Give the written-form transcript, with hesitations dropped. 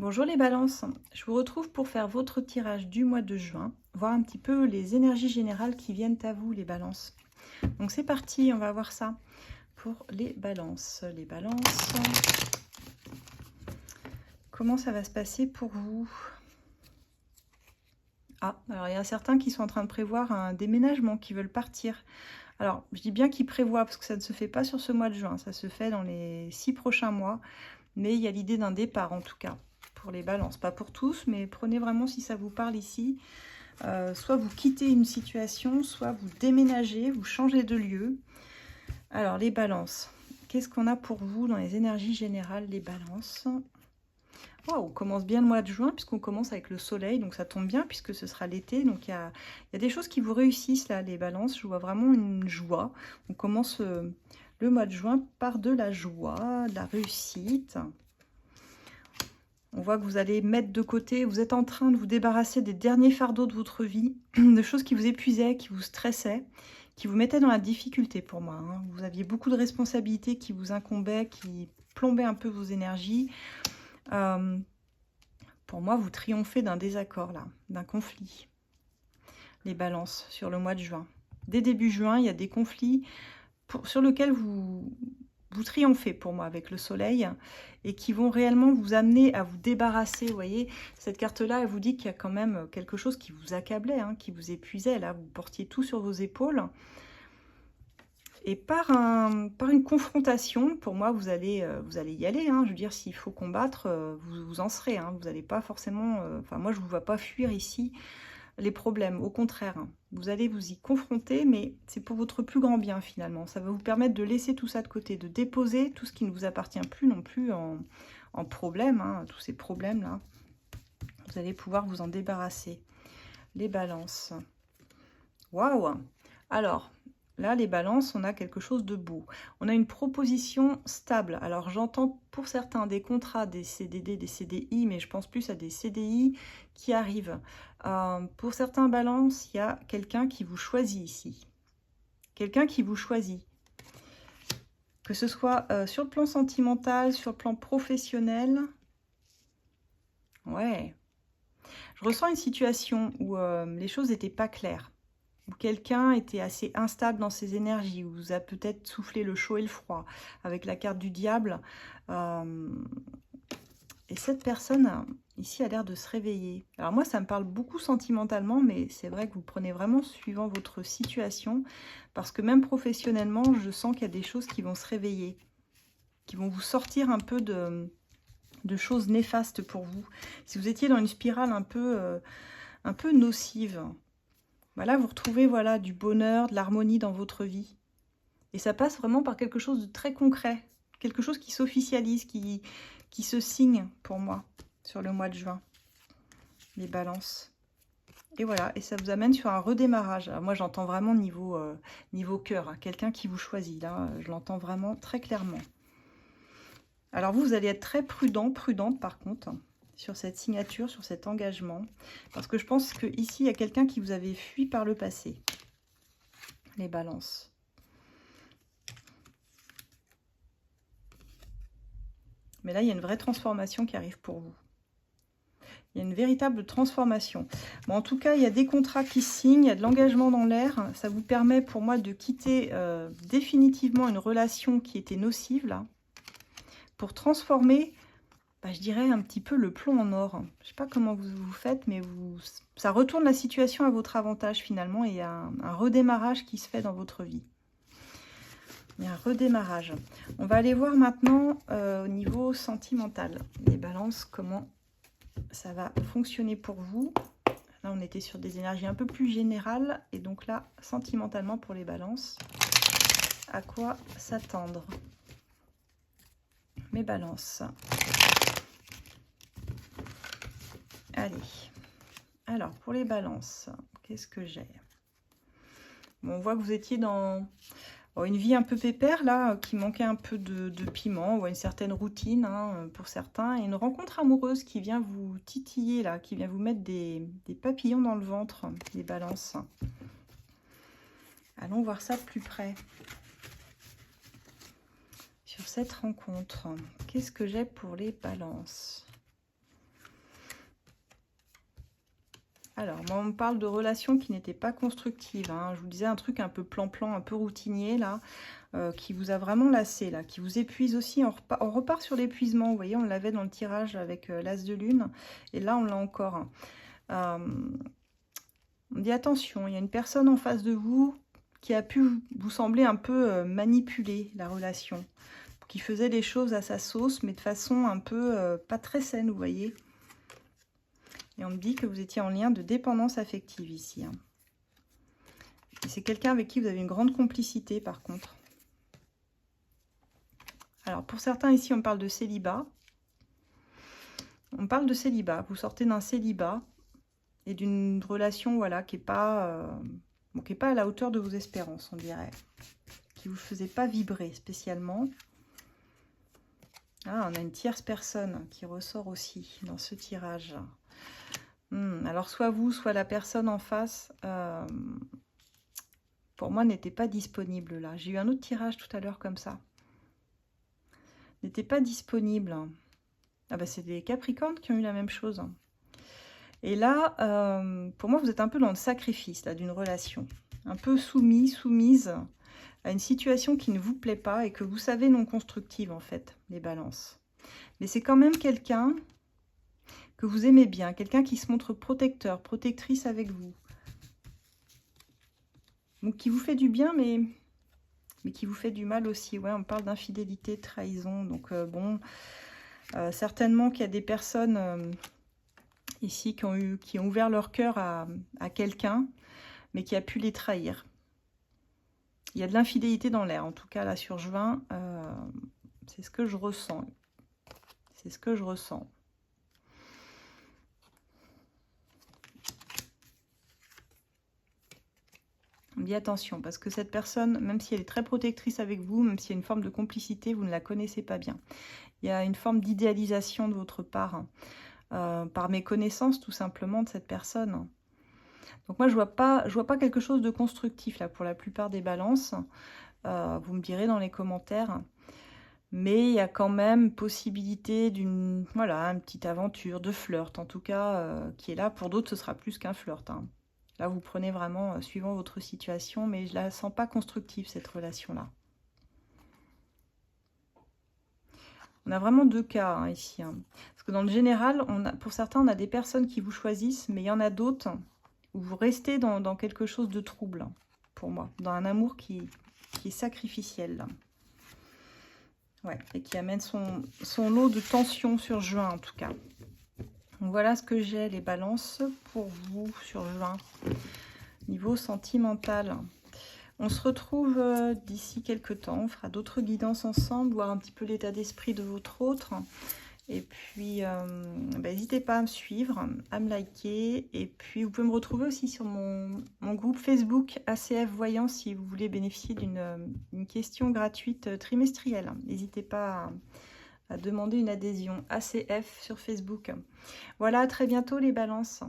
Bonjour les balances, je vous retrouve pour faire votre tirage du mois de juin, voir un petit peu les énergies générales qui viennent à vous les balances. Donc c'est parti, on va voir ça pour les balances. Les balances, comment ça va se passer pour vous? Ah, alors il y a certains qui sont en train de prévoir un déménagement, qui veulent partir. Alors je dis bien qu'ils prévoient parce que ça ne se fait pas sur ce mois de juin, ça se fait dans les 6 prochains mois, mais il y a l'idée d'un départ en tout cas. Pour les balances, pas pour tous, mais prenez vraiment si ça vous parle ici. Soit vous quittez une situation, soit vous déménagez, vous changez de lieu. Alors les balances, qu'est-ce qu'on a pour vous dans les énergies générales, les balances? Wow, on commence bien le mois de juin puisqu'on commence avec le soleil, donc ça tombe bien puisque ce sera l'été. Donc il y a des choses qui vous réussissent là, les balances. Je vois vraiment une joie. On commence le mois de juin par de la joie, de la réussite. On voit que vous allez mettre de côté, vous êtes en train de vous débarrasser des derniers fardeaux de votre vie, de choses qui vous épuisaient, qui vous stressaient, qui vous mettaient dans la difficulté pour moi. Hein. Vous aviez beaucoup de responsabilités qui vous incombaient, qui plombaient un peu vos énergies. Pour moi, vous triomphez d'un désaccord là, d'un conflit. Les balances sur le mois de juin. Dès début juin, il y a des conflits sur lesquels vous triomphez pour moi avec le soleil et qui vont réellement vous amener à vous débarrasser. Vous voyez, cette carte-là, elle vous dit qu'il y a quand même quelque chose qui vous accablait, hein, qui vous épuisait. Là, vous portiez tout sur vos épaules. Et par une confrontation, pour moi, vous allez y aller. Hein. Je veux dire, s'il faut combattre, vous en serez. Hein. Vous n'allez pas forcément... Enfin, moi, je ne vous vois pas fuir ici les problèmes. Au contraire, hein. Vous allez vous y confronter, mais c'est pour votre plus grand bien, finalement. Ça va vous permettre de laisser tout ça de côté, de déposer tout ce qui ne vous appartient plus non plus en problème, hein, tous ces problèmes-là. Vous allez pouvoir vous en débarrasser. Les balances. Waouh! Alors... Là, les balances, on a quelque chose de beau. On a une proposition stable. Alors, j'entends pour certains des contrats, des CDD, des CDI, mais je pense plus à des CDI qui arrivent. Pour certains balances, il y a quelqu'un qui vous choisit ici. Quelqu'un qui vous choisit. Que ce soit sur le plan sentimental, sur le plan professionnel. Ouais. Je ressens une situation où les choses n'étaient pas claires. Où quelqu'un était assez instable dans ses énergies, où vous a peut-être soufflé le chaud et le froid, avec la carte du diable. Et cette personne, ici, a l'air de se réveiller. Alors moi, ça me parle beaucoup sentimentalement, mais c'est vrai que vous prenez vraiment suivant votre situation, parce que même professionnellement, je sens qu'il y a des choses qui vont se réveiller, qui vont vous sortir un peu de choses néfastes pour vous. Si vous étiez dans une spirale un peu nocive, voilà, vous retrouvez voilà, du bonheur, de l'harmonie dans votre vie. Et ça passe vraiment par quelque chose de très concret. Quelque chose qui s'officialise, qui se signe pour moi sur le mois de juin. Les balances. Et voilà, et ça vous amène sur un redémarrage. Alors moi, j'entends vraiment niveau cœur. Hein, quelqu'un qui vous choisit. Là, je l'entends vraiment très clairement. Alors vous allez être très prudent, prudente par contre, sur cette signature, sur cet engagement. Parce que je pense qu'ici, il y a quelqu'un qui vous avait fui par le passé. Les balances. Mais là, il y a une vraie transformation qui arrive pour vous. Il y a une véritable transformation. Bon, en tout cas, il y a des contrats qui signent, il y a de l'engagement dans l'air. Ça vous permet pour moi de quitter définitivement une relation qui était nocive, là, pour transformer... je dirais un petit peu le plomb en or. Je ne sais pas comment vous faites, mais ça retourne la situation à votre avantage finalement. Et il y a un redémarrage qui se fait dans votre vie. Il y a un redémarrage. On va aller voir maintenant au niveau sentimental. Les balances, comment ça va fonctionner pour vous. Là, on était sur des énergies un peu plus générales. Et donc là, sentimentalement pour les balances, à quoi s'attendre? Mes balances. Allez, alors pour les balances, qu'est-ce que j'ai? Bon, on voit que vous étiez dans une vie un peu pépère là, qui manquait un peu de piment, ou une certaine routine hein, pour certains, et une rencontre amoureuse qui vient vous titiller là, qui vient vous mettre des papillons dans le ventre, les balances. Allons voir ça de plus près. Sur cette rencontre, qu'est-ce que j'ai pour les balances? Alors, moi, on me parle de relations qui n'étaient pas constructives, hein. Je vous disais un truc un peu plan-plan, un peu routinier, là, qui vous a vraiment lassé, là, qui vous épuise aussi. On repart sur l'épuisement, vous voyez, on l'avait dans le tirage avec l'As de Lune, et là, on l'a encore. On dit attention, il y a une personne en face de vous qui a pu vous sembler un peu manipuler la relation, qui faisait les choses à sa sauce, mais de façon un peu pas très saine, vous voyez. Et on me dit que vous étiez en lien de dépendance affective ici. Hein. C'est quelqu'un avec qui vous avez une grande complicité, par contre. Alors, pour certains, ici, on parle de célibat. On parle de célibat. Vous sortez d'un célibat et d'une relation, voilà, qui n'est pas, à la hauteur de vos espérances, on dirait. Qui ne vous faisait pas vibrer spécialement. Ah, on a une tierce personne qui ressort aussi dans ce tirage. Alors, soit vous, soit la personne en face, pour moi, n'était pas disponible là. J'ai eu un autre tirage tout à l'heure comme ça. N'était pas disponible. Ah bah, c'est des Capricornes qui ont eu la même chose. Et là, pour moi, vous êtes un peu dans le sacrifice là d'une relation. Un peu soumise à une situation qui ne vous plaît pas et que vous savez non constructive, en fait, les balances. Mais c'est quand même quelqu'un que vous aimez bien, quelqu'un qui se montre protecteur, protectrice avec vous. Donc qui vous fait du bien, mais qui vous fait du mal aussi. Ouais, on parle d'infidélité, de trahison. Donc bon, certainement qu'il y a des personnes ici qui ont ouvert leur cœur à quelqu'un, mais qui a pu les trahir. Il y a de l'infidélité dans l'air, en tout cas là sur juin, c'est ce que je ressens. C'est ce que je ressens. On dit attention, parce que cette personne, même si elle est très protectrice avec vous, même s'il y a une forme de complicité, vous ne la connaissez pas bien. Il y a une forme d'idéalisation de votre part, par méconnaissance tout simplement de cette personne. Donc moi, je vois pas quelque chose de constructif là pour la plupart des balances. Vous me direz dans les commentaires. Mais il y a quand même possibilité d'une, voilà, une petite aventure, de flirt en tout cas, qui est là. Pour d'autres, ce sera plus qu'un flirt, hein. Là, vous prenez vraiment, suivant votre situation, mais je la sens pas constructive, cette relation-là. On a vraiment deux cas hein, ici. Hein. Parce que dans le général, pour certains, on a des personnes qui vous choisissent, mais il y en a d'autres où vous restez dans quelque chose de trouble, pour moi. Dans un amour qui est sacrificiel, là. Ouais, et qui amène son lot de tension sur juin, en tout cas. Donc voilà ce que j'ai, les balances, pour vous sur juin. Niveau sentimental. On se retrouve d'ici quelques temps. On fera d'autres guidances ensemble, voir un petit peu l'état d'esprit de votre autre. Et puis, n'hésitez pas à me suivre, à me liker. Et puis, vous pouvez me retrouver aussi sur mon groupe Facebook ACF Voyant si vous voulez bénéficier d'une question gratuite trimestrielle. N'hésitez pas à demander une adhésion ACF sur Facebook. Voilà, à très bientôt les balances.